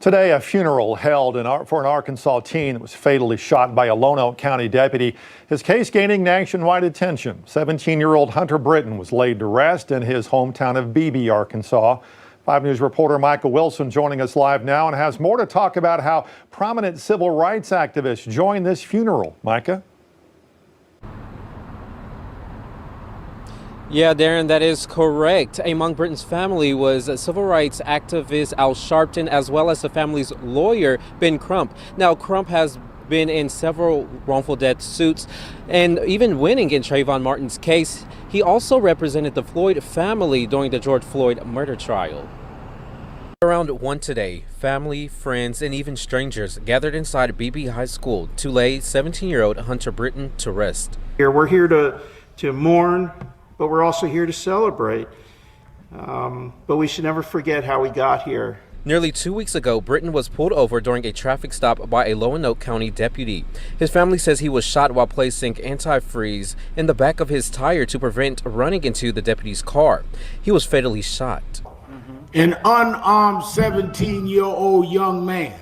Today, a funeral held for an Arkansas teen that was fatally shot by a Lonoke County deputy. His case gaining nationwide attention. 17-year-old Hunter Britton was laid to rest in his hometown of Beebe, Arkansas. 5 News reporter Micah Wilson joining us live now and has more to talk about how prominent civil rights activists joined this funeral. Micah? Yeah, Darren, that is correct. Among Britton's family was civil rights activist Al Sharpton, as well as the family's lawyer, Ben Crump. Now, Crump has been in several wrongful death suits and even winning in Trayvon Martin's case. He also represented the Floyd family during the George Floyd murder trial. Around 1 today, family, friends, and even strangers gathered inside Beebe High School to lay 17-year-old Hunter Britton to rest. We're here to mourn, but we're also here to celebrate. But we should never forget how we got here. Nearly 2 weeks ago, Britton was pulled over during a traffic stop by a Lonoke County deputy. His family says he was shot while placing antifreeze in the back of his tire to prevent running into the deputy's car. He was fatally shot. An unarmed 17-year-old young man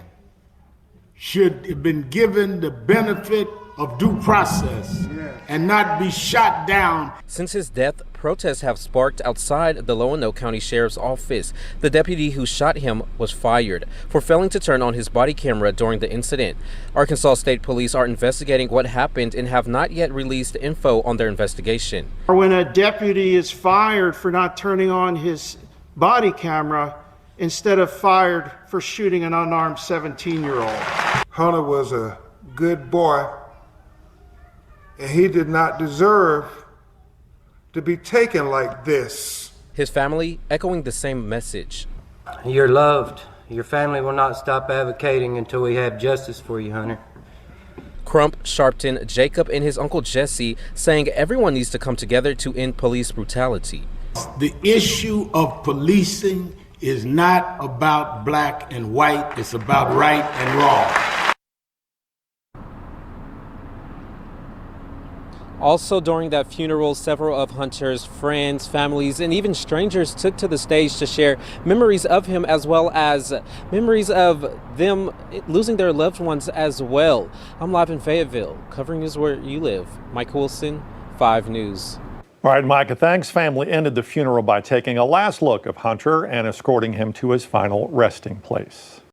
should have been given the benefit of due process and not be shot down. Since his death, protests have sparked outside the Lonoke County Sheriff's Office. The deputy who shot him was fired for failing to turn on his body camera during the incident. Arkansas State Police are investigating what happened and have not yet released info on their investigation. When a deputy is fired for not turning on his body camera instead of fired for shooting an unarmed 17-year-old. Hunter was a good boy, and he did not deserve to be taken like this. His family echoing the same message. You're loved. Your family will not stop advocating until we have justice for you, Hunter. Crump, Sharpton, Jacob, and his uncle Jesse saying everyone needs to come together to end police brutality. The issue of policing is not about black and white. It's about right and wrong. Also during that funeral, several of Hunter's friends, families, and even strangers took to the stage to share memories of him, as well as memories of them losing their loved ones as well. I'm live in Fayetteville, covering news where you live. Mike Wilson, 5 News. All right, Micah, thanks. Family ended the funeral by taking a last look of Hunter and escorting him to his final resting place.